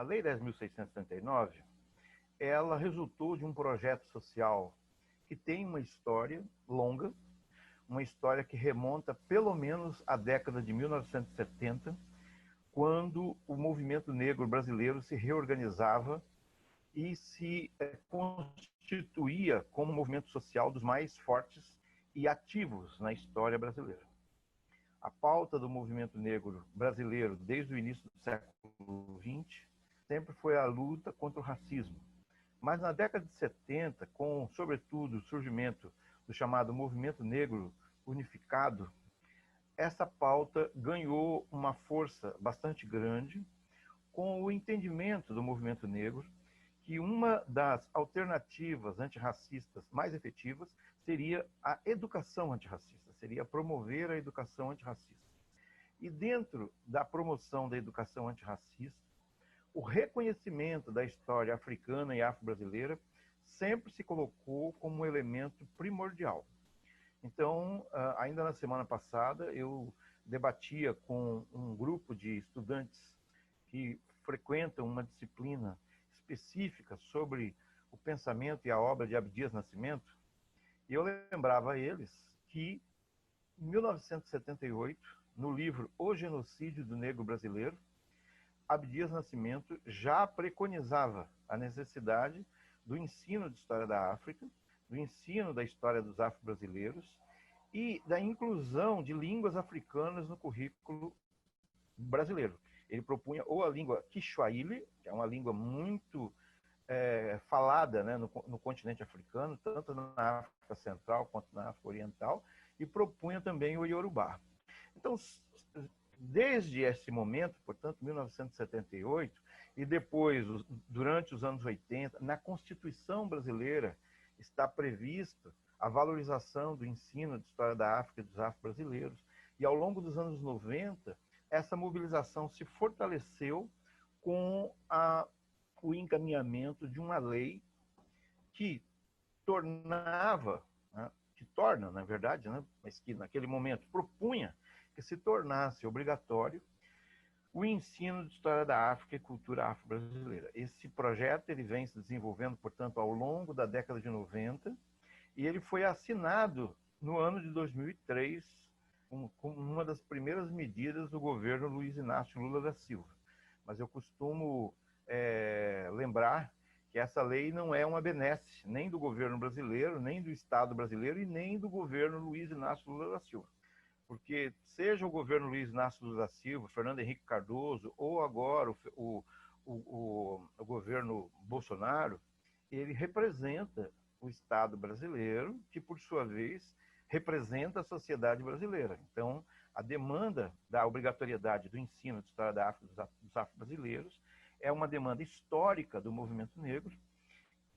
A Lei 10.639, ela resultou de um projeto social que tem uma história longa, uma história que remonta pelo menos à década de 1970, quando o movimento negro brasileiro se reorganizava e se constituía como um movimento social dos mais fortes e ativos na história brasileira. A pauta do movimento negro brasileiro, desde o início do século XX, sempre foi a luta contra o racismo. Mas na década de 70, com, sobretudo, o surgimento do chamado movimento negro unificado, essa pauta ganhou uma força bastante grande com o entendimento do movimento negro que uma das alternativas antirracistas mais efetivas seria a educação antirracista, seria promover a educação antirracista. E dentro da promoção da educação antirracista, o reconhecimento da história africana e afro-brasileira sempre se colocou como um elemento primordial. Então, ainda na semana passada, eu debatia com um grupo de estudantes que frequentam uma disciplina específica sobre o pensamento e a obra de Abdias Nascimento, e eu lembrava a eles que, em 1978, no livro O Genocídio do Negro Brasileiro, Abdias Nascimento já preconizava a necessidade do ensino de história da África, do ensino da história dos afro-brasileiros e da inclusão de línguas africanas no currículo brasileiro. Ele propunha ou a língua Kiswahili, que é uma língua muito falada, né, no continente africano, tanto na África Central quanto na África Oriental, e propunha também o Iorubá. Então, desde esse momento, portanto, 1978, e depois, durante os anos 80, na Constituição brasileira está previsto a valorização do ensino de história da África e dos afro-brasileiros, e ao longo dos anos 90, essa mobilização se fortaleceu com o encaminhamento de uma lei que tornava, né, que torna, na verdade, né, mas que naquele momento propunha que se tornasse obrigatório o ensino de história da África e cultura afro-brasileira. Esse projeto ele vem se desenvolvendo, portanto, ao longo da década de 90, e ele foi assinado no ano de 2003 como uma das primeiras medidas do governo Luiz Inácio Lula da Silva. Mas eu costumo lembrar que essa lei não é uma benesse nem do governo brasileiro, nem do Estado brasileiro e nem do governo Luiz Inácio Lula da Silva. Porque seja o governo Luiz Inácio Lula da Silva, Fernando Henrique Cardoso, ou agora o governo Bolsonaro, ele representa o Estado brasileiro, que, por sua vez, representa a sociedade brasileira. Então, a demanda da obrigatoriedade do ensino de história da África dos afro-brasileiros é uma demanda histórica do movimento negro,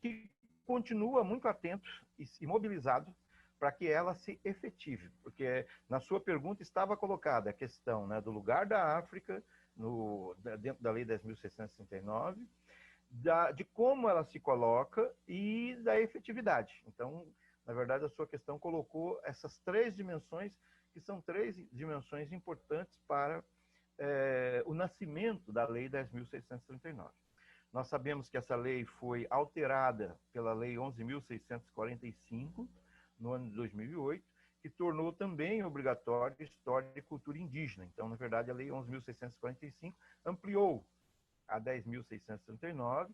que continua muito atento e mobilizado para que ela se efetive, porque na sua pergunta estava colocada a questão, né, do lugar da África dentro da Lei 10.669, de como ela se coloca e da efetividade. Então, na verdade, a sua questão colocou essas três dimensões, que são três dimensões importantes para o nascimento da Lei 10.639. Nós sabemos que essa lei foi alterada pela Lei 11.645, no ano de 2008, que tornou também obrigatório história e cultura indígena. Então, na verdade, a Lei 11.645 ampliou a 10.639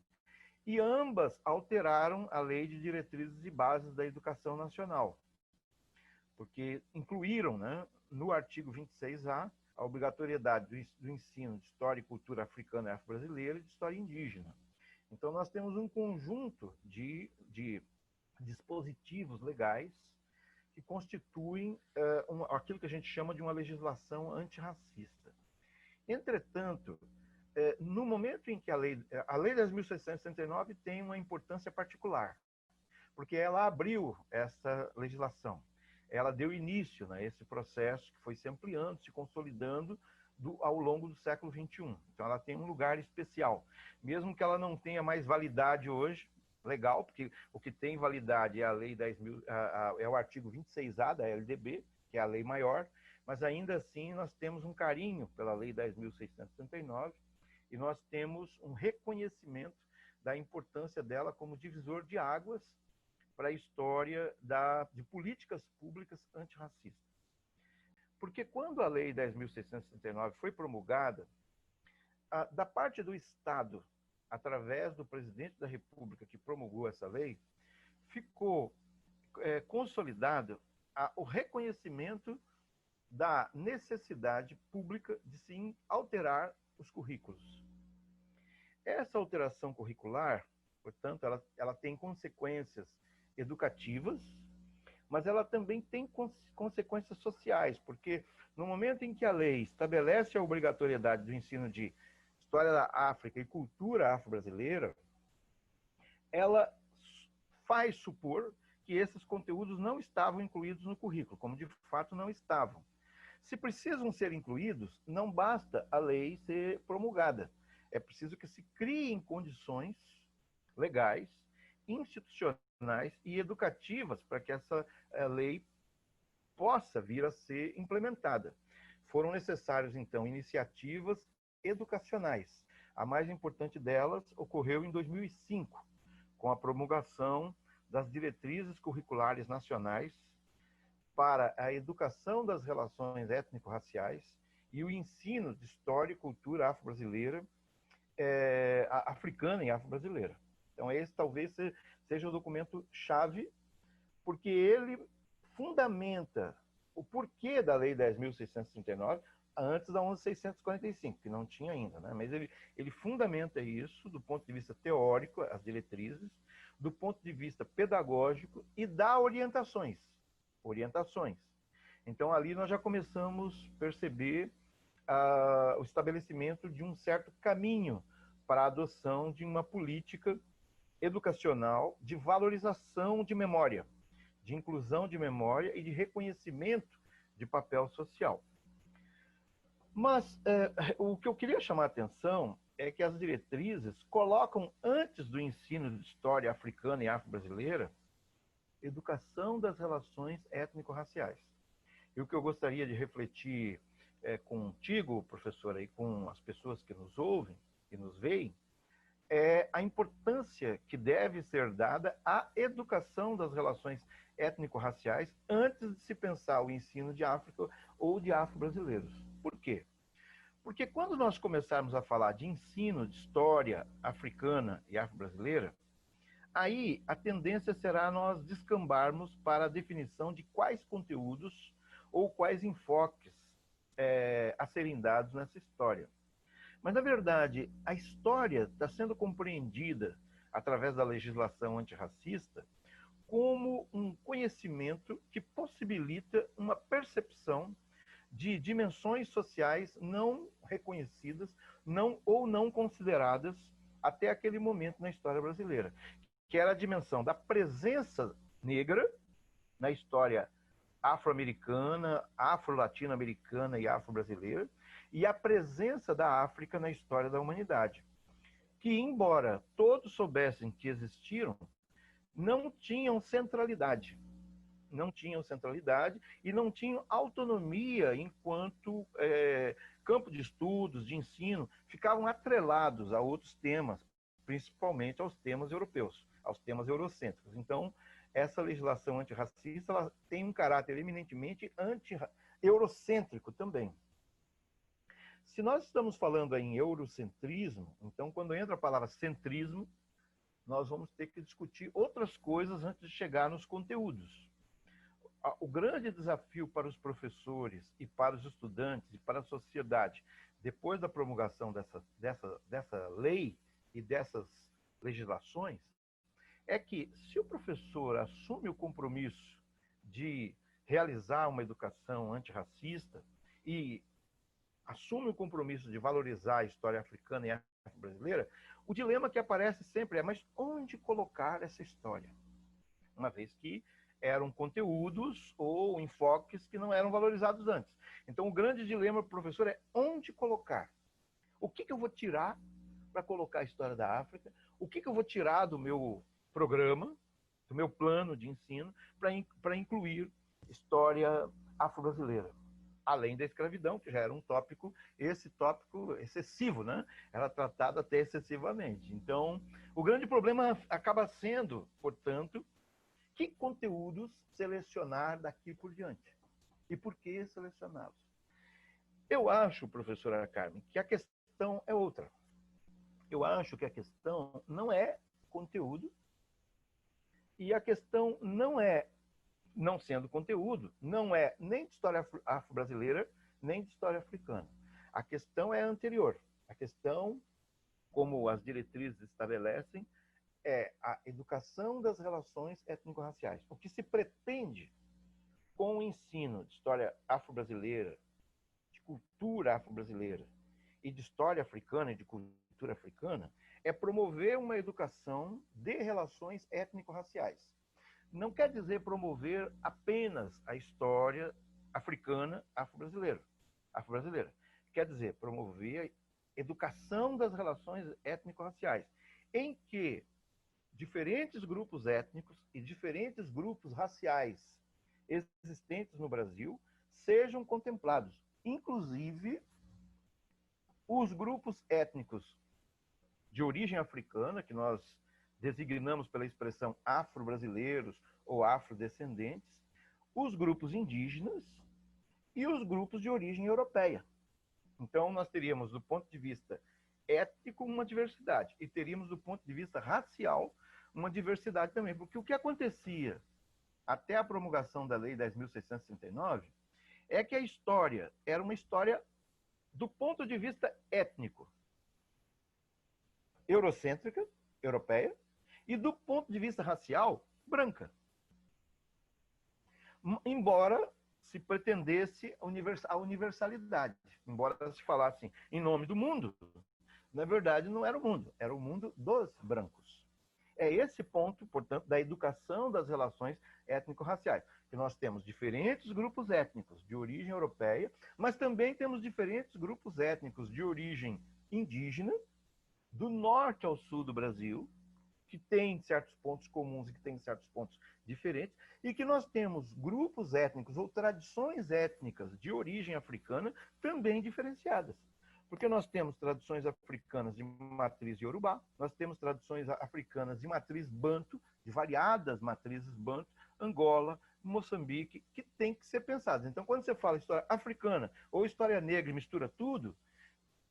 e ambas alteraram a Lei de Diretrizes e Bases da Educação Nacional, porque incluíram, né, no artigo 26A a obrigatoriedade do ensino de história e cultura africana e afro-brasileira e de história indígena. Então, nós temos um conjunto de dispositivos legais que constituem aquilo que a gente chama de uma legislação antirracista. Entretanto, no momento em que a Lei 10.669 tem uma importância particular, porque ela abriu essa legislação, ela deu início, né, a esse processo que foi se ampliando, se consolidando ao longo do século XXI. Então, ela tem um lugar especial, mesmo que ela não tenha mais validade hoje, legal, porque o que tem validade é a Lei 10.000, é o artigo 26A da LDB, que é a lei maior, mas ainda assim nós temos um carinho pela Lei 10.669 e nós temos um reconhecimento da importância dela como divisor de águas para a história de políticas públicas antirracistas. Porque quando a Lei 10.669 foi promulgada, da parte do Estado, através do presidente da República que promulgou essa lei, ficou consolidado o reconhecimento da necessidade pública de se alterar os currículos. Essa alteração curricular, portanto, ela tem consequências educativas, mas ela também tem consequências sociais, porque no momento em que a lei estabelece a obrigatoriedade do ensino de história da África e cultura afro-brasileira, ela faz supor que esses conteúdos não estavam incluídos no currículo, como de fato não estavam. Se precisam ser incluídos, não basta a lei ser promulgada. É preciso que se criem condições legais, institucionais e educativas para que essa lei possa vir a ser implementada. Foram necessárias, então, iniciativas educacionais. A mais importante delas ocorreu em 2005, com a promulgação das diretrizes curriculares nacionais para a educação das relações étnico-raciais e o ensino de história e cultura afro-brasileira, africana e afro-brasileira. Então, esse talvez seja o documento chave, porque ele fundamenta o porquê da Lei 10.639 antes da 11.645, que não tinha ainda, né? Mas ele fundamenta isso do ponto de vista teórico, as diretrizes, do ponto de vista pedagógico e dá orientações. Então, ali nós já começamos a perceber o estabelecimento de um certo caminho para a adoção de uma política educacional de valorização de memória, de inclusão de memória e de reconhecimento de papel social. Mas o que eu queria chamar a atenção é que as diretrizes colocam antes do ensino de história africana e afro-brasileira educação das relações étnico-raciais. E o que eu gostaria de refletir contigo, professora, e com as pessoas que nos ouvem e nos veem, é a importância que deve ser dada à educação das relações étnico-raciais antes de se pensar o ensino de África ou de afro-brasileiros. Por quê? Porque quando nós começarmos a falar de ensino de história africana e afro-brasileira, aí a tendência será nós descambarmos para a definição de quais conteúdos ou quais enfoques a serem dados nessa história. Mas, na verdade, a história está sendo compreendida através da legislação antirracista como um conhecimento que possibilita uma percepção de dimensões sociais não reconhecidas ou não consideradas até aquele momento na história brasileira, que era a dimensão da presença negra na história afro-americana, afro-latino-americana e afro-brasileira, e a presença da África na história da humanidade, que, embora todos soubessem que existiram, não tinham centralidade. E não tinham autonomia enquanto campo de estudos, de ensino, ficavam atrelados a outros temas, principalmente aos temas europeus, aos temas eurocêntricos. Então, essa legislação antirracista ela tem um caráter eminentemente eurocêntrico também. Se nós estamos falando em eurocentrismo, então, quando entra a palavra centrismo, nós vamos ter que discutir outras coisas antes de chegar nos conteúdos. O grande desafio para os professores e para os estudantes e para a sociedade, depois da promulgação dessa lei e dessas legislações, é que se o professor assume o compromisso de realizar uma educação antirracista e assume o compromisso de valorizar a história africana e afro-brasileira, o dilema que aparece sempre é, mas onde colocar essa história? Uma vez que eram conteúdos ou enfoques que não eram valorizados antes. Então, o grande dilema para o professor é onde colocar? O que eu vou tirar para colocar a história da África? O que eu vou tirar do meu programa, do meu plano de ensino, para incluir história afro-brasileira, além da escravidão, que já era um tópico, esse tópico excessivo, né? Era tratado até excessivamente. Então, o grande problema acaba sendo, portanto, que conteúdos selecionar daqui por diante. E por que selecioná-los? Eu acho, professora Carmen, que a questão é outra. Eu acho que a questão não é conteúdo, e a questão não é, não sendo conteúdo, não é nem de história afro-brasileira, nem de história africana. A questão é anterior. A questão, como as diretrizes estabelecem, é a educação das relações étnico-raciais. O que se pretende com o ensino de história afro-brasileira, de cultura afro-brasileira e de história africana e de cultura africana é promover uma educação de relações étnico-raciais. Não quer dizer promover apenas a história africana afro-brasileira. Quer dizer promover a educação das relações étnico-raciais, em que diferentes grupos étnicos e diferentes grupos raciais existentes no Brasil sejam contemplados, inclusive os grupos étnicos de origem africana, que nós designamos pela expressão afro-brasileiros ou afrodescendentes, os grupos indígenas e os grupos de origem europeia. Então, nós teríamos, do ponto de vista étnico, uma diversidade, e teríamos, do ponto de vista racial, uma diversidade também, porque o que acontecia até a promulgação da Lei 10.669 é que a história era uma história do ponto de vista étnico, eurocêntrica, europeia, e do ponto de vista racial, branca. Embora se pretendesse a universalidade, embora se falasse em nome do mundo, na verdade não era o mundo, era o mundo dos brancos. É esse ponto, portanto, da educação das relações étnico-raciais, que nós temos diferentes grupos étnicos de origem europeia, mas também temos diferentes grupos étnicos de origem indígena, do norte ao sul do Brasil, que tem certos pontos comuns e que tem certos pontos diferentes, e que nós temos grupos étnicos ou tradições étnicas de origem africana também diferenciadas. Porque nós temos tradições africanas de matriz iorubá, nós temos tradições africanas de matriz banto, de variadas matrizes banto, Angola, Moçambique, que tem que ser pensadas. Então, quando você fala história africana ou história negra e mistura tudo,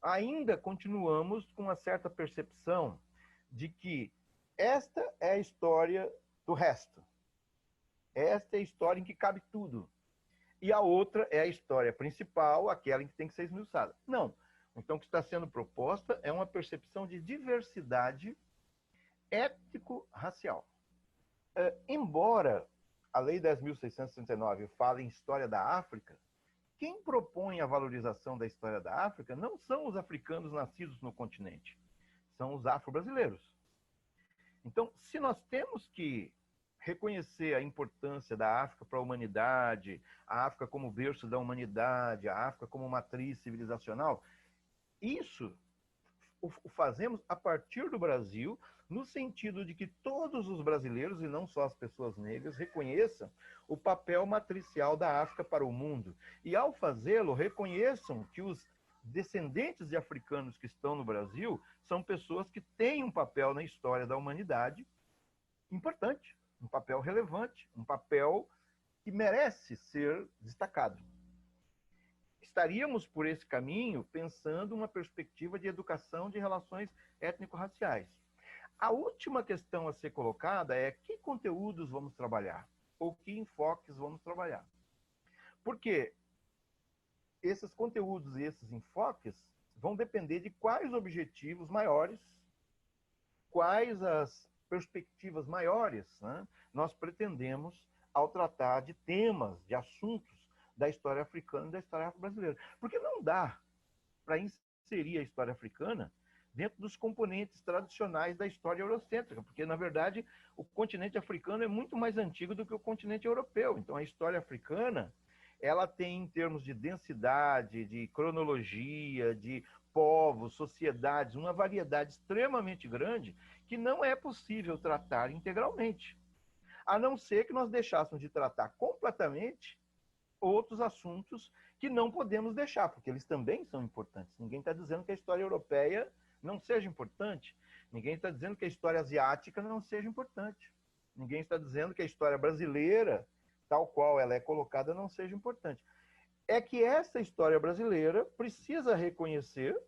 ainda continuamos com uma certa percepção de que esta é a história do resto. Esta é a história em que cabe tudo. E a outra é a história principal, aquela em que tem que ser esmiuçada. Não. Então, o que está sendo proposta é uma percepção de diversidade étnico-racial. Embora a Lei 10.669 fale em história da África, quem propõe a valorização da história da África não são os africanos nascidos no continente, são os afro-brasileiros. Então, se nós temos que reconhecer a importância da África para a humanidade, a África como berço da humanidade, a África como matriz civilizacional, isso o fazemos a partir do Brasil, no sentido de que todos os brasileiros, e não só as pessoas negras, reconheçam o papel matricial da África para o mundo. E, ao fazê-lo, reconheçam que os descendentes de africanos que estão no Brasil são pessoas que têm um papel na história da humanidade importante, um papel relevante, um papel que merece ser destacado. Estaríamos por esse caminho pensando uma perspectiva de educação de relações étnico-raciais. A última questão a ser colocada é que conteúdos vamos trabalhar, ou que enfoques vamos trabalhar. Porque esses conteúdos e esses enfoques vão depender de quais objetivos maiores, quais as perspectivas maiores, né, nós pretendemos ao tratar de temas, de assuntos da história africana e da história afro-brasileira. Porque não dá para inserir a história africana dentro dos componentes tradicionais da história eurocêntrica, porque, na verdade, o continente africano é muito mais antigo do que o continente europeu. Então, a história africana, ela tem, em termos de densidade, de cronologia, de povos, sociedades, uma variedade extremamente grande que não é possível tratar integralmente, a não ser que nós deixássemos de tratar completamente outros assuntos que não podemos deixar, porque eles também são importantes. Ninguém está dizendo que a história europeia não seja importante. Ninguém está dizendo que a história asiática não seja importante. Ninguém está dizendo que a história brasileira, tal qual ela é colocada, não seja importante. É que essa história brasileira precisa reconhecer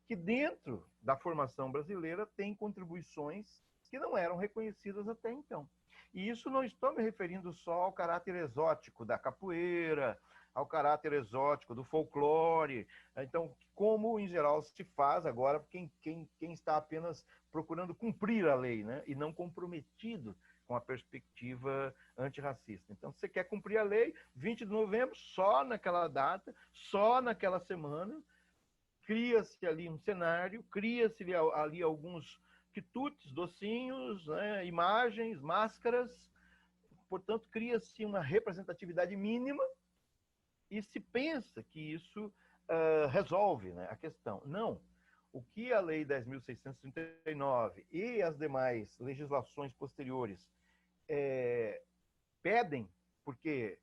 que dentro da formação brasileira tem contribuições que não eram reconhecidas até então. E isso não estou me referindo só ao caráter exótico da capoeira, ao caráter exótico do folclore. Então, como em geral se faz agora quem está apenas procurando cumprir a lei, né? E não comprometido com a perspectiva antirracista. Então, se você quer cumprir a lei, 20 de novembro, só naquela data, só naquela semana, cria-se ali um cenário, cria-se ali alguns quitutes, docinhos, né, imagens, máscaras, portanto, cria-se uma representatividade mínima e se pensa que isso resolve, né, a questão. Não. O que a Lei 10.639 e as demais legislações posteriores pedem, porque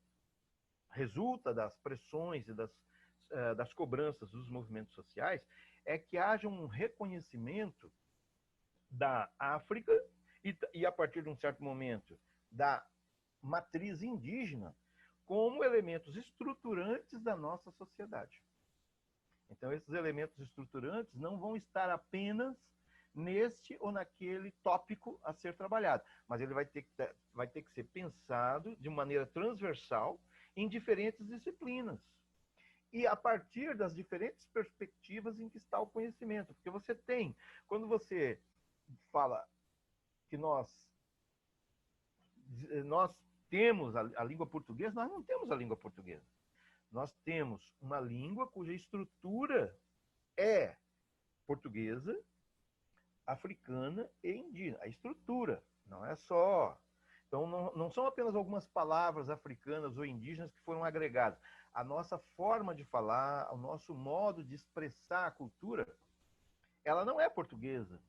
resulta das pressões e das cobranças dos movimentos sociais, é que haja um reconhecimento da África e, a partir de um certo momento, da matriz indígena como elementos estruturantes da nossa sociedade. Então, esses elementos estruturantes não vão estar apenas neste ou naquele tópico a ser trabalhado, mas ele vai ter que ser pensado de maneira transversal em diferentes disciplinas. E a partir das diferentes perspectivas em que está o conhecimento. Porque você tem, quando você fala que nós temos a língua portuguesa, nós não temos a língua portuguesa. Nós temos uma língua cuja estrutura é portuguesa, africana e indígena. A estrutura, não é só... Então, não são apenas algumas palavras africanas ou indígenas que foram agregadas. A nossa forma de falar, o nosso modo de expressar a cultura, ela não é portuguesa.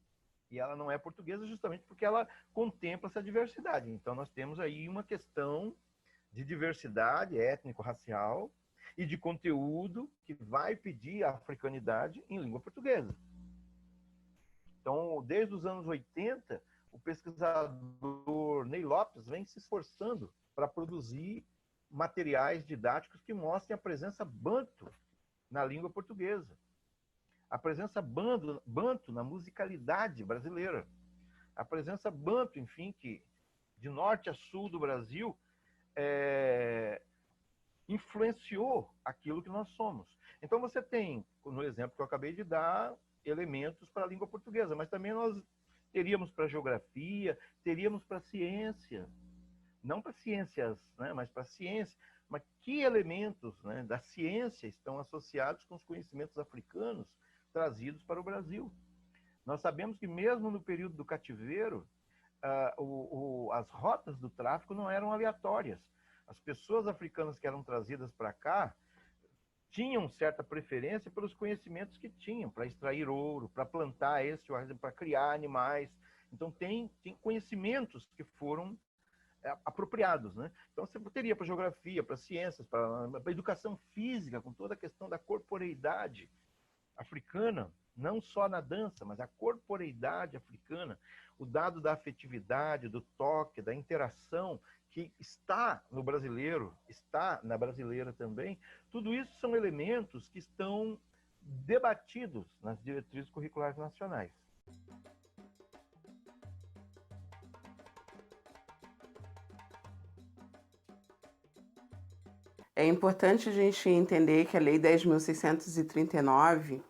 E ela não é portuguesa justamente porque ela contempla essa diversidade. Então, nós temos aí uma questão de diversidade étnico-racial e de conteúdo que vai pedir a africanidade em língua portuguesa. Então, desde os anos 80, o pesquisador Ney Lopes vem se esforçando para produzir materiais didáticos que mostrem a presença banto na língua portuguesa, a presença banto na musicalidade brasileira, a presença banto, enfim, que de norte a sul do Brasil influenciou aquilo que nós somos. Então você tem, no exemplo que eu acabei de dar, elementos para a língua portuguesa, mas também nós teríamos para geografia, teríamos para ciência, não para ciências, né, mas para ciência. Mas que elementos, né, da ciência estão associados com os conhecimentos africanos trazidos para o Brasil? Nós sabemos que mesmo no período do cativeiro, as rotas do tráfico não eram aleatórias. As pessoas africanas que eram trazidas para cá tinham certa preferência pelos conhecimentos que tinham, para extrair ouro, para plantar para criar animais. Então, tem conhecimentos que foram apropriados, né? Então, você teria para geografia, para ciências, para educação física, com toda a questão da corporeidade africana, não só na dança, mas a corporeidade africana, o dado da afetividade, do toque, da interação, que está no brasileiro, está na brasileira também, tudo isso são elementos que estão debatidos nas diretrizes curriculares nacionais. É importante a gente entender que a Lei 10.639,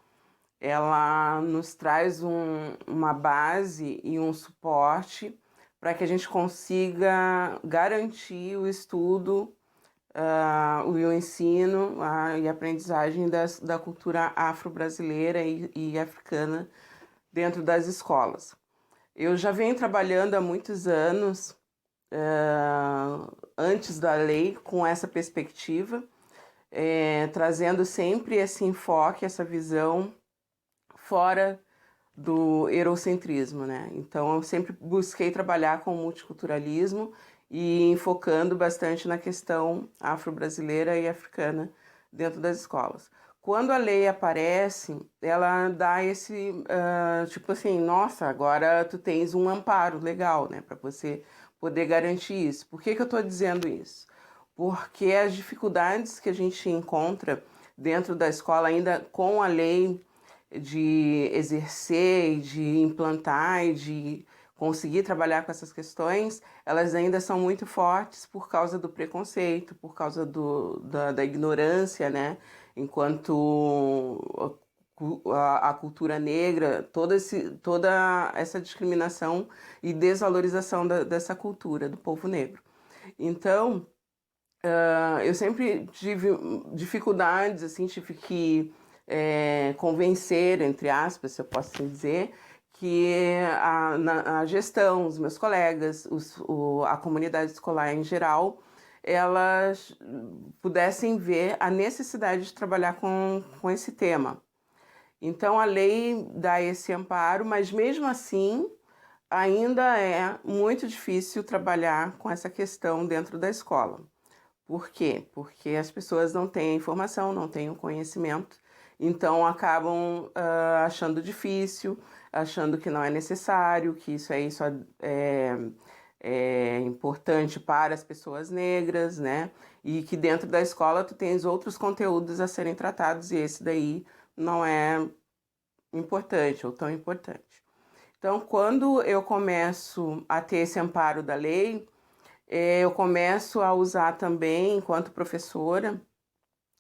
ela nos traz uma base e um suporte para que a gente consiga garantir o estudo, o ensino e a aprendizagem da cultura afro-brasileira e africana dentro das escolas. Eu já venho trabalhando há muitos anos, antes da lei, com essa perspectiva, trazendo sempre esse enfoque, essa visão fora do eurocentrismo, né? Então, eu sempre busquei trabalhar com o multiculturalismo e enfocando bastante na questão afro-brasileira e africana dentro das escolas. Quando a lei aparece, ela dá esse, tipo assim, nossa, agora tu tens um amparo legal, né, para você poder garantir isso. Por que que eu estou dizendo isso? Porque as dificuldades que a gente encontra dentro da escola, ainda com a lei de exercer e de implantar e de conseguir trabalhar com essas questões, elas ainda são muito fortes por causa do preconceito, por causa da ignorância, né? Enquanto a cultura negra, toda essa discriminação e desvalorização dessa cultura, do povo negro. Então, eu sempre tive dificuldades, assim, tive que convencer, entre aspas, se eu posso assim dizer, que a gestão, os meus colegas, a comunidade escolar em geral, elas pudessem ver a necessidade de trabalhar com esse tema. Então, a lei dá esse amparo, mas mesmo assim, ainda é muito difícil trabalhar com essa questão dentro da escola. Por quê? Porque as pessoas não têm a informação, não têm o conhecimento, então acabam achando difícil, achando que não é necessário, que isso aí só é importante para as pessoas negras, né? E que dentro da escola tu tens outros conteúdos a serem tratados e esse daí não é importante ou tão importante. Então, quando eu começo a ter esse amparo da lei, eu começo a usar também, enquanto professora,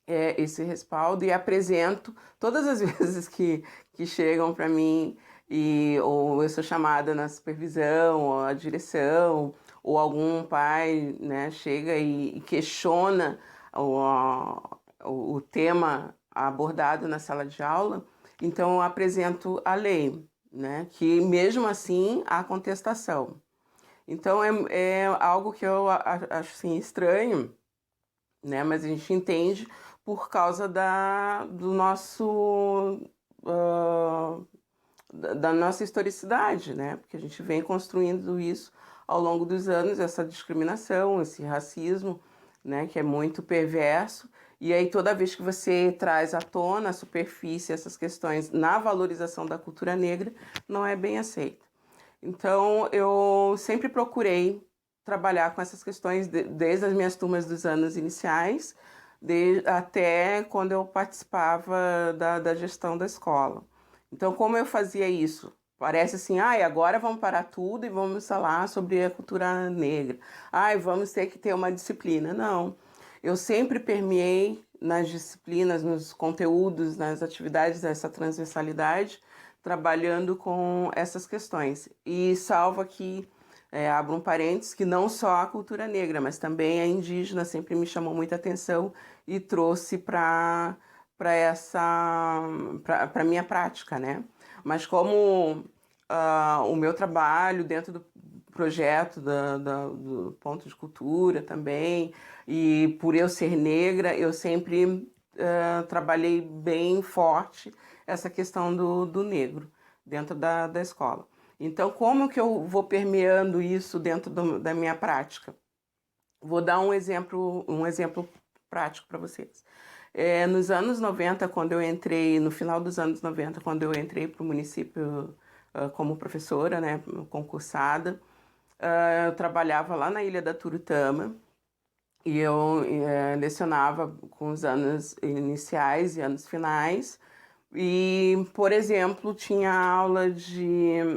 esse respaldo e apresento todas as vezes que chegam para mim ou eu sou chamada na supervisão, ou a direção, ou algum pai, né, chega e questiona o tema abordado na sala de aula, então eu apresento a lei, né, que mesmo assim há contestação. Então é algo que eu acho assim, estranho, né? Mas a gente entende por causa do nosso da nossa historicidade, né? Porque a gente vem construindo isso ao longo dos anos, essa discriminação, esse racismo, né? Que é muito perverso. E aí toda vez que você traz à tona, à superfície, essas questões na valorização da cultura negra, não é bem aceito. Então, eu sempre procurei trabalhar com essas questões desde as minhas turmas dos anos iniciais, até quando eu participava da gestão da escola. Então, como eu fazia isso? Parece assim, agora vamos parar tudo e vamos falar sobre a cultura negra. Vamos ter que ter uma disciplina. Não, eu sempre permeei nas disciplinas, nos conteúdos, nas atividades dessa transversalidade, trabalhando com essas questões. E salvo aqui, abro um parênteses, que não só a cultura negra, mas também a indígena sempre me chamou muita atenção e trouxe para a minha prática, né? Mas como o meu trabalho dentro do projeto do Ponto de Cultura também, e por eu ser negra, eu sempre trabalhei bem forte essa questão do negro dentro da escola. Então, como que eu vou permeando isso dentro da minha prática? Vou dar um exemplo prático para vocês. Nos anos 90, quando eu entrei, no final dos anos 90, quando eu entrei para o município como professora, né, concursada, eu trabalhava lá na Ilha da Turutama e eu lecionava com os anos iniciais e anos finais. E, por exemplo, tinha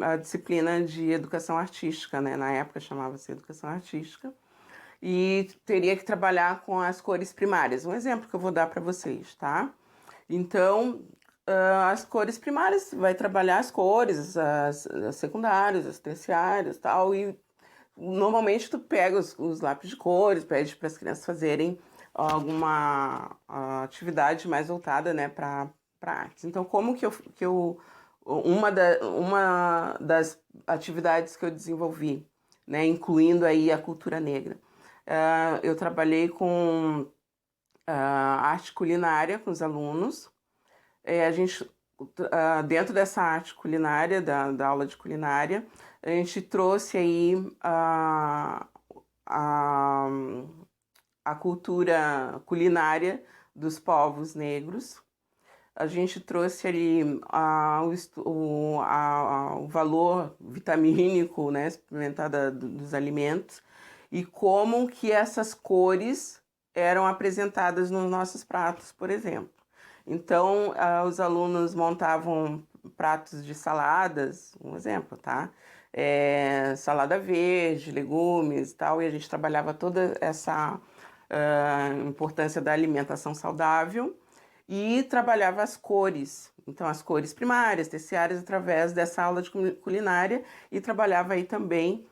a disciplina de educação artística, né? Na época chamava-se educação artística, e teria que trabalhar com as cores primárias. Um exemplo que eu vou dar para vocês, tá? Então, as cores primárias, vai trabalhar as cores, as secundárias, as terciárias, tal, e normalmente tu pega os lápis de cores, pede para as crianças fazerem alguma atividade mais voltada, né, para artes. Então, como que uma das atividades que eu desenvolvi, né, incluindo aí a cultura negra, eu trabalhei com arte culinária com os alunos. A gente, dentro dessa arte culinária, da aula de culinária, a gente trouxe aí a cultura culinária dos povos negros. A gente trouxe ali o valor vitamínico, né, suplementar dos alimentos, e como que essas cores eram apresentadas nos nossos pratos, por exemplo. Então, os alunos montavam pratos de saladas, um exemplo, tá? Salada verde, legumes e tal, e a gente trabalhava toda essa importância da alimentação saudável e trabalhava as cores, então as cores primárias, terciárias, através dessa aula de culinária, e trabalhava aí também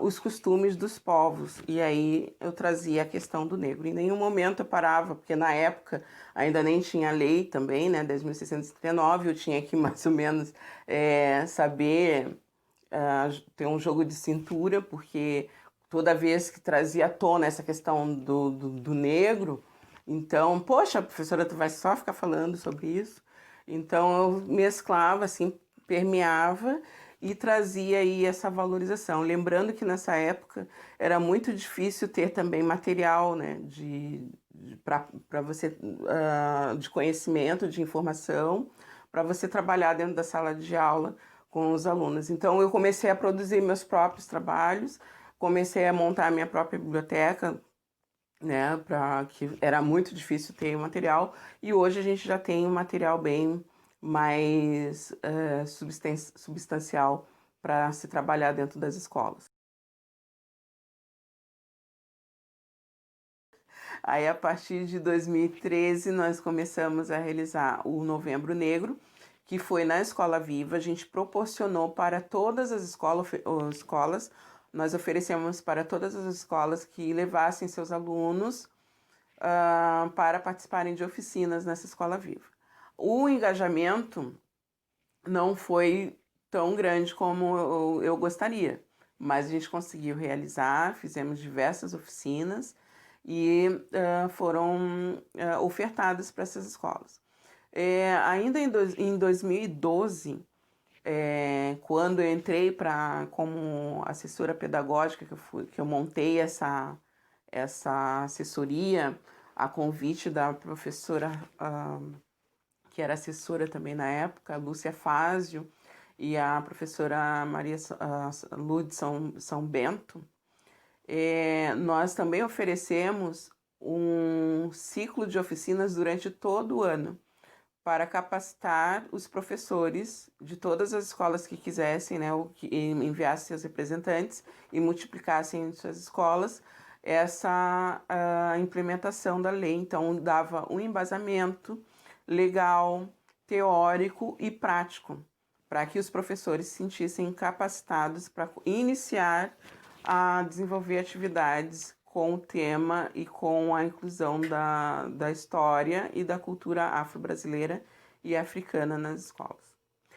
os costumes dos povos. E aí eu trazia a questão do negro. Em nenhum momento eu parava, porque na época ainda nem tinha lei também, né, 10.639, eu tinha que mais ou menos saber ter um jogo de cintura, porque toda vez que trazia à tona essa questão do negro, então, poxa, professora, tu vai só ficar falando sobre isso? Então eu mesclava, assim, permeava e trazia aí essa valorização. Lembrando que nessa época era muito difícil ter também material, né, para você, de conhecimento, de informação, para você trabalhar dentro da sala de aula com os alunos. Então eu comecei a produzir meus próprios trabalhos, comecei a montar a minha própria biblioteca, né, que era muito difícil ter o material, e hoje a gente já tem um material bem mais substancial para se trabalhar dentro das escolas. Aí, a partir de 2013, nós começamos a realizar o Novembro Negro, que foi na Escola Viva. A gente proporcionou para todas as escolas, nós oferecemos para todas as escolas que levassem seus alunos para participarem de oficinas nessa Escola Viva. O engajamento não foi tão grande como eu gostaria, mas a gente conseguiu realizar, fizemos diversas oficinas e foram ofertadas para essas escolas. Ainda em 2012, quando eu entrei como assessora pedagógica, que eu montei essa assessoria a convite da professora que era assessora também na época, Lúcia Fázio, e a professora Maria Lud São Bento, nós também oferecemos um ciclo de oficinas durante todo o ano para capacitar os professores de todas as escolas que quisessem, né, ou que enviassem seus representantes e multiplicassem em suas escolas essa implementação da lei. Então, dava um embasamento legal, teórico e prático, para que os professores se sentissem capacitados para iniciar a desenvolver atividades com o tema e com a inclusão da história e da cultura afro-brasileira e africana nas escolas.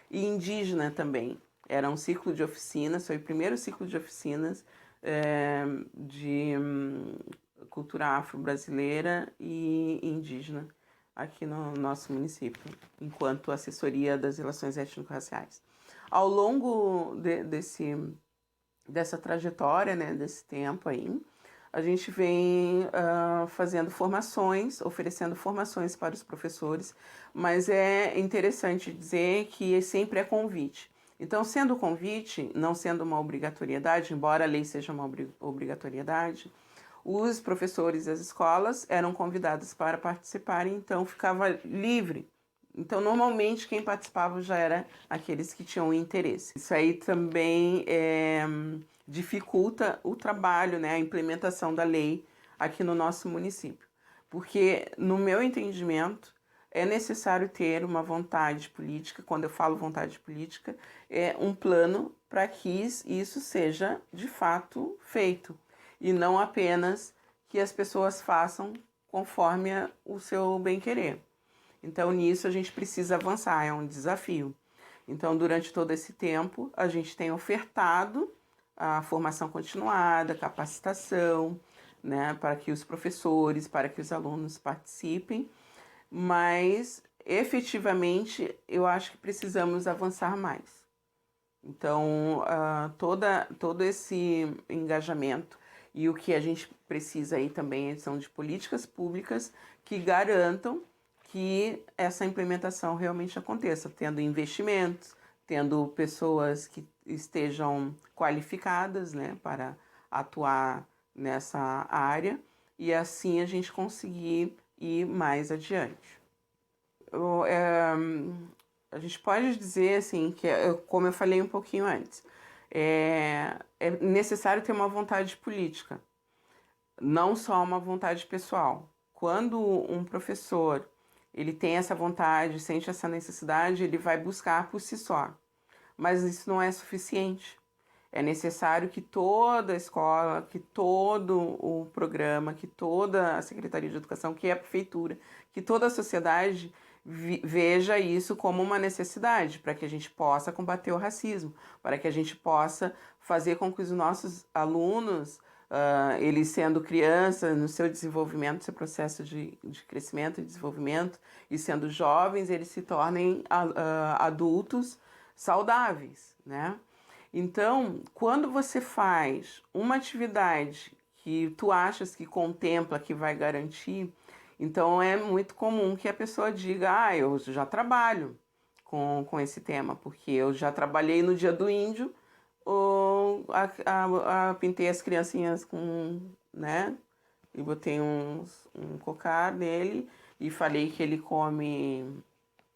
E indígena também. Era um ciclo de oficinas, foi o primeiro ciclo de oficinas de cultura afro-brasileira e indígena aqui no nosso município, enquanto assessoria das relações étnico-raciais. Ao longo dessa trajetória, né, desse tempo aí, a gente vem fazendo formações, oferecendo formações para os professores, mas é interessante dizer que sempre é convite. Então, sendo convite, não sendo uma obrigatoriedade, embora a lei seja uma obrigatoriedade, os professores das escolas eram convidados para participarem, então ficava livre. Então, normalmente, quem participava já era aqueles que tinham interesse. Isso aí também dificulta o trabalho, né, a implementação da lei aqui no nosso município. Porque, no meu entendimento, é necessário ter uma vontade política. Quando eu falo vontade política, é um plano para que isso seja, de fato, feito. E não apenas que as pessoas façam conforme o seu bem-querer. Então, nisso a gente precisa avançar, é um desafio. Então, durante todo esse tempo, a gente tem ofertado a formação continuada, capacitação, né, para que os professores, para que os alunos participem, mas efetivamente eu acho que precisamos avançar mais. Então, todo esse engajamento e o que a gente precisa aí também são de políticas públicas que garantam que essa implementação realmente aconteça, tendo investimentos, tendo pessoas que estejam qualificadas, né, para atuar nessa área, e assim a gente conseguir ir mais adiante. A gente pode dizer assim que, como eu falei um pouquinho antes, é necessário ter uma vontade política, não só uma vontade pessoal. Quando um professor ele tem essa vontade, sente essa necessidade, ele vai buscar por si só. Mas isso não é suficiente. É necessário que toda a escola, que todo o programa, que toda a Secretaria de Educação, que é a prefeitura, que toda a sociedade veja isso como uma necessidade para que a gente possa combater o racismo, para que a gente possa fazer com que os nossos alunos, eles sendo crianças, no seu desenvolvimento, seu processo de crescimento e desenvolvimento, e sendo jovens, eles se tornem adultos saudáveis, né? Então, quando você faz uma atividade que tu achas que contempla, que vai garantir, então é muito comum que a pessoa diga, eu já trabalho com esse tema, porque eu já trabalhei no Dia do Índio, pintei as criancinhas com, né, e botei um cocar nele e falei que ele come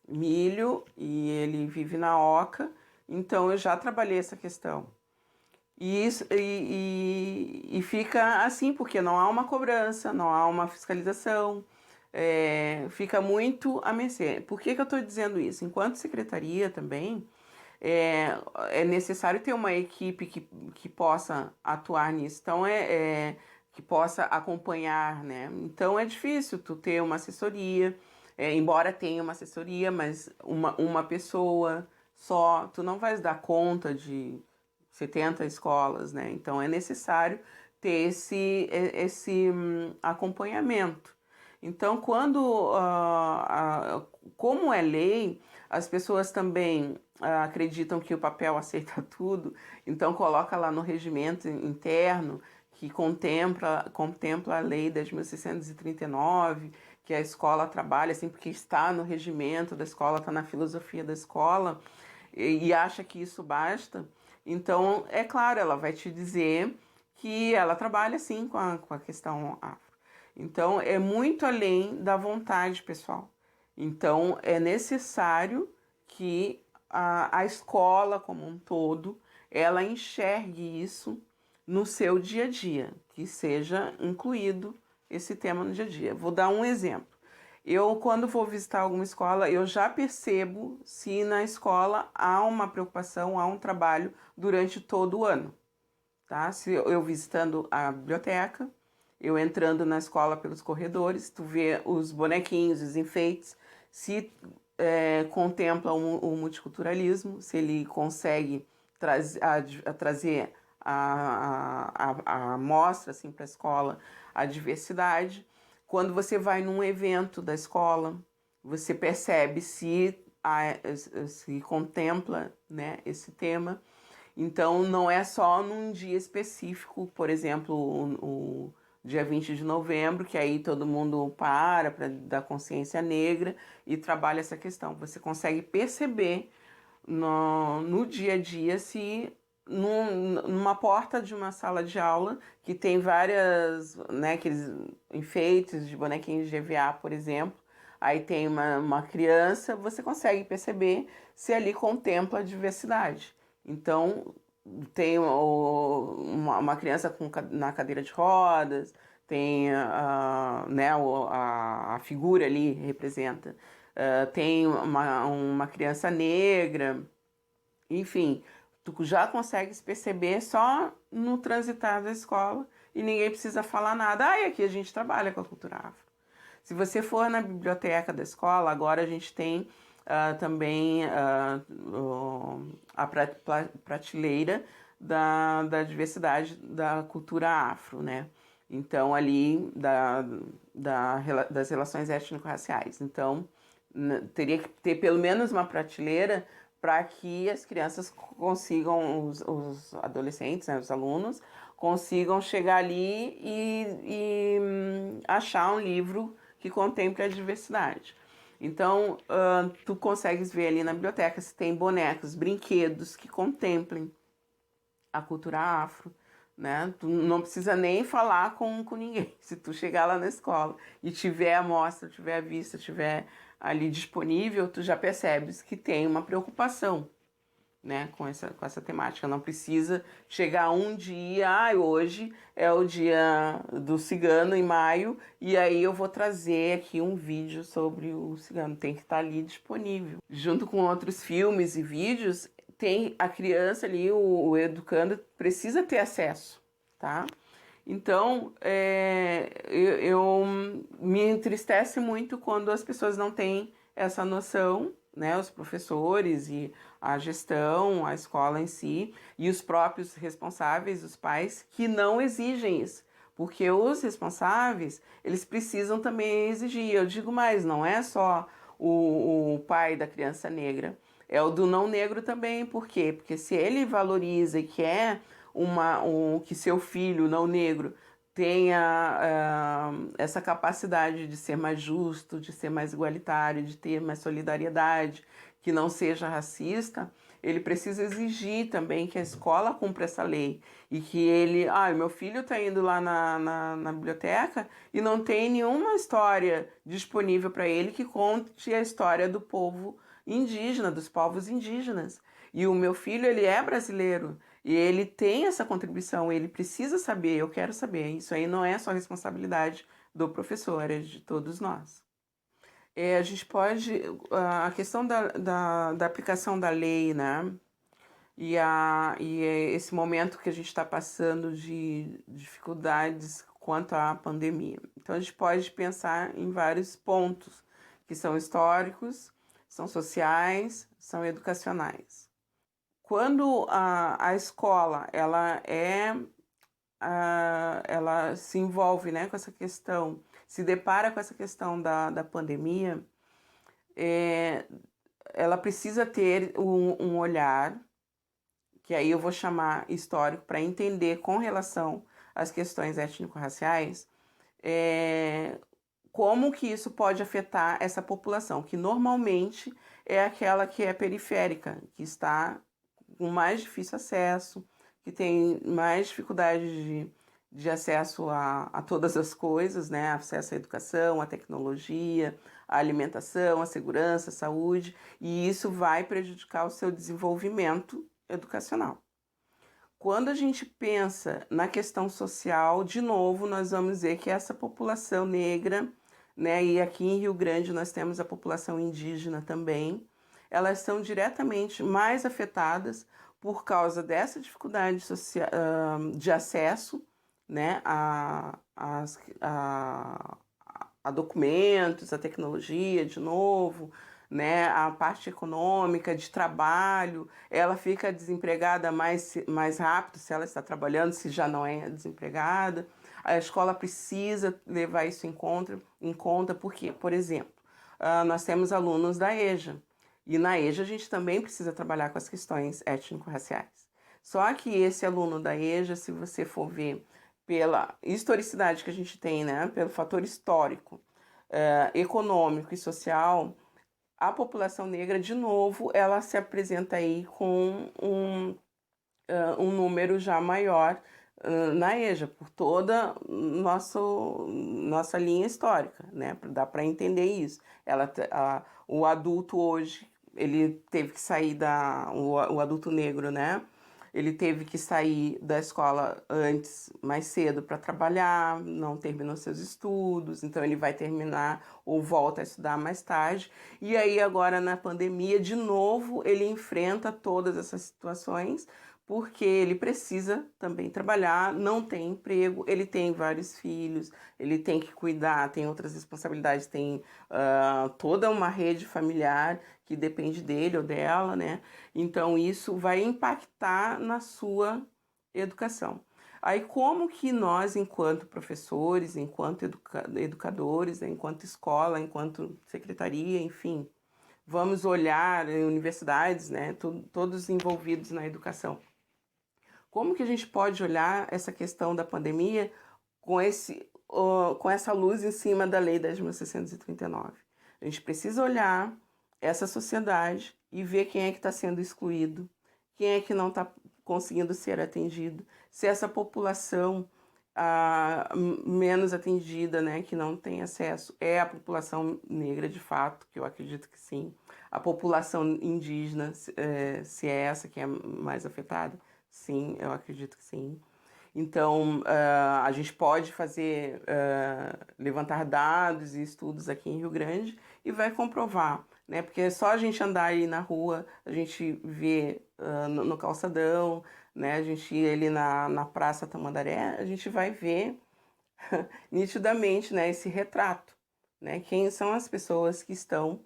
milho e ele vive na oca, então eu já trabalhei essa questão. E fica assim, porque não há uma cobrança, não há uma fiscalização, fica muito a mercê. Por que eu estou dizendo isso? Enquanto secretaria também, é necessário ter uma equipe que possa atuar nisso, então que possa acompanhar, né? Então é difícil tu ter uma assessoria, embora tenha uma assessoria, mas uma pessoa só, tu não vais dar conta de 70 escolas, né? Então é necessário ter esse acompanhamento. Então, como é lei, as pessoas também acreditam que o papel aceita tudo, então coloca lá no regimento interno que contempla a lei 10.639, que a escola trabalha assim, porque está no regimento da escola, está na filosofia da escola, e acha que isso basta. Então, é claro, ela vai te dizer que ela trabalha sim com a questão afro. Então, é muito além da vontade pessoal. Então, é necessário que a escola como um todo, ela enxergue isso no seu dia a dia, que seja incluído esse tema no dia a dia. Vou dar um exemplo. Eu, quando vou visitar alguma escola, eu já percebo se na escola há uma preocupação, há um trabalho durante todo o ano, tá? Se eu visitando a biblioteca, eu entrando na escola pelos corredores, tu vê os bonequinhos, os enfeites, se contempla o multiculturalismo, se ele consegue trazer a amostra assim, para a escola a diversidade. Quando você vai num evento da escola, você percebe se contempla, né, esse tema. Então, não é só num dia específico, por exemplo, o dia 20 de novembro, que aí todo mundo para dar consciência negra e trabalha essa questão. Você consegue perceber no dia a dia se numa porta de uma sala de aula que tem várias, né, aqueles enfeites de bonequinhos de EVA, por exemplo, aí tem uma criança, você consegue perceber se ali contempla a diversidade. Então, tem uma criança na cadeira de rodas, tem né, a figura ali representa, tem uma criança negra, enfim, tu já consegue se perceber só no transitar da escola e ninguém precisa falar nada. E aqui a gente trabalha com a cultura afro. Se você for na biblioteca da escola, agora a gente tem também a prateleira da diversidade da cultura afro, né? Então, ali das relações étnico-raciais. Então, teria que ter pelo menos uma prateleira para que as crianças consigam, os adolescentes, né, os alunos, consigam chegar ali e achar um livro que contemple a diversidade. Então, tu consegues ver ali na biblioteca se tem bonecos, brinquedos que contemplem a cultura afro, né? Tu não precisa nem falar com ninguém. Se tu chegar lá na escola e tiver a mostra, tiver a vista, tiver ali disponível, tu já percebes que tem uma preocupação, né, com essa temática. Não precisa chegar um dia, hoje é o dia do cigano em maio, e aí eu vou trazer aqui um vídeo sobre o cigano. Tem que estar ali disponível. Junto com outros filmes e vídeos, tem a criança ali, o educando, precisa ter acesso, tá? Então, eu me entristece muito quando as pessoas não têm essa noção, né? Os professores e a gestão, a escola em si, e os próprios responsáveis, os pais, que não exigem isso. Porque os responsáveis, eles precisam também exigir. Eu digo mais, não é só o pai da criança negra, é o do não negro também. Por quê? Porque se ele valoriza e quer que seu filho não negro tenha essa capacidade de ser mais justo, de ser mais igualitário, de ter mais solidariedade, que não seja racista, ele precisa exigir também que a escola cumpra essa lei. E que ele, meu filho está indo lá na biblioteca e não tem nenhuma história disponível para ele que conte a história do povo indígena, dos povos indígenas. E o meu filho, ele é brasileiro. E ele tem essa contribuição, ele precisa saber, eu quero saber. Isso aí não é só responsabilidade do professor, é de todos nós. A gente pode, a questão da aplicação da lei, né? E esse momento que a gente está passando de dificuldades quanto à pandemia. Então a gente pode pensar em vários pontos que são históricos, são sociais, são educacionais. Quando a escola ela se envolve, né, com essa questão, se depara com essa questão da pandemia, ela precisa ter um olhar, que aí eu vou chamar histórico, para entender com relação às questões étnico-raciais, como que isso pode afetar essa população, que normalmente é aquela que é periférica, que está com mais difícil acesso, que tem mais dificuldade de acesso a todas as coisas, né? Acesso à educação, à tecnologia, à alimentação, à segurança, à saúde, e isso vai prejudicar o seu desenvolvimento educacional. Quando a gente pensa na questão social, de novo, nós vamos ver que essa população negra, né, e aqui em Rio Grande nós temos a população indígena também, elas são diretamente mais afetadas por causa dessa dificuldade de acesso, né, a documentos, a tecnologia, de novo, né, a parte econômica, de trabalho, ela fica desempregada mais rápido se ela está trabalhando, se já não é desempregada. A escola precisa levar isso em conta, porque, por exemplo, nós temos alunos da EJA, e na EJA a gente também precisa trabalhar com as questões étnico-raciais. Só que esse aluno da EJA, se você for ver pela historicidade que a gente tem, né, pelo fator histórico, econômico e social, a população negra, de novo, ela se apresenta aí com um número já maior na EJA, por toda nossa linha histórica, né? Dá para entender isso. O adulto hoje, ele teve que sair o adulto negro, né? Ele teve que sair da escola mais cedo para trabalhar, não terminou seus estudos, então ele vai terminar ou volta a estudar mais tarde. E aí agora na pandemia, de novo, ele enfrenta todas essas situações, porque ele precisa também trabalhar, não tem emprego, ele tem vários filhos, ele tem que cuidar, tem outras responsabilidades, tem toda uma rede familiar que depende dele ou dela, né? Então isso vai impactar na sua educação. Aí como que nós, enquanto professores, enquanto educadores, né, enquanto escola, enquanto secretaria, enfim, vamos olhar universidades, né, todos envolvidos na educação. Como que a gente pode olhar essa questão da pandemia com esse com essa luz em cima da Lei 10.639. A gente precisa olhar essa sociedade e ver quem é que está sendo excluído, quem é que não está conseguindo ser atendido, se essa população menos atendida, né, que não tem acesso, é a população negra de fato, que eu acredito que sim, a população indígena, se é essa que é mais afetada, sim, eu acredito que sim. Então, a gente pode fazer, levantar dados e estudos aqui em Rio Grande e vai comprovar, né? Porque é só a gente andar aí na rua, a gente vê no calçadão, né? A gente ir ali na Praça Tamandaré, a gente vai ver nitidamente, né, esse retrato, né? Quem são as pessoas que estão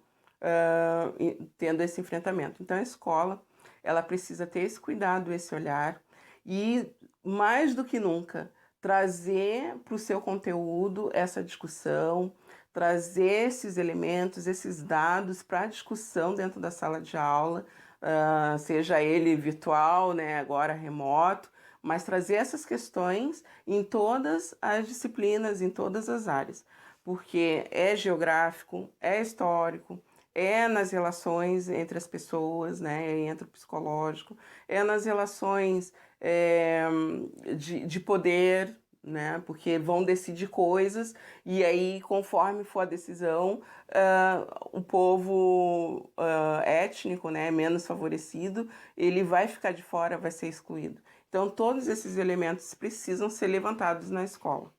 tendo esse enfrentamento. Então, a escola, ela precisa ter esse cuidado, esse olhar e, mais do que nunca, trazer para o seu conteúdo essa discussão, trazer esses elementos, esses dados para a discussão dentro da sala de aula, seja ele virtual, né, agora remoto, mas trazer essas questões em todas as disciplinas, em todas as áreas, porque é geográfico, é histórico, é nas relações entre as pessoas, né, entre o psicológico, é nas relações de poder, né, porque vão decidir coisas e aí, conforme for a decisão, o povo étnico, né, menos favorecido, ele vai ficar de fora, vai ser excluído. Então, todos esses elementos precisam ser levantados na escola.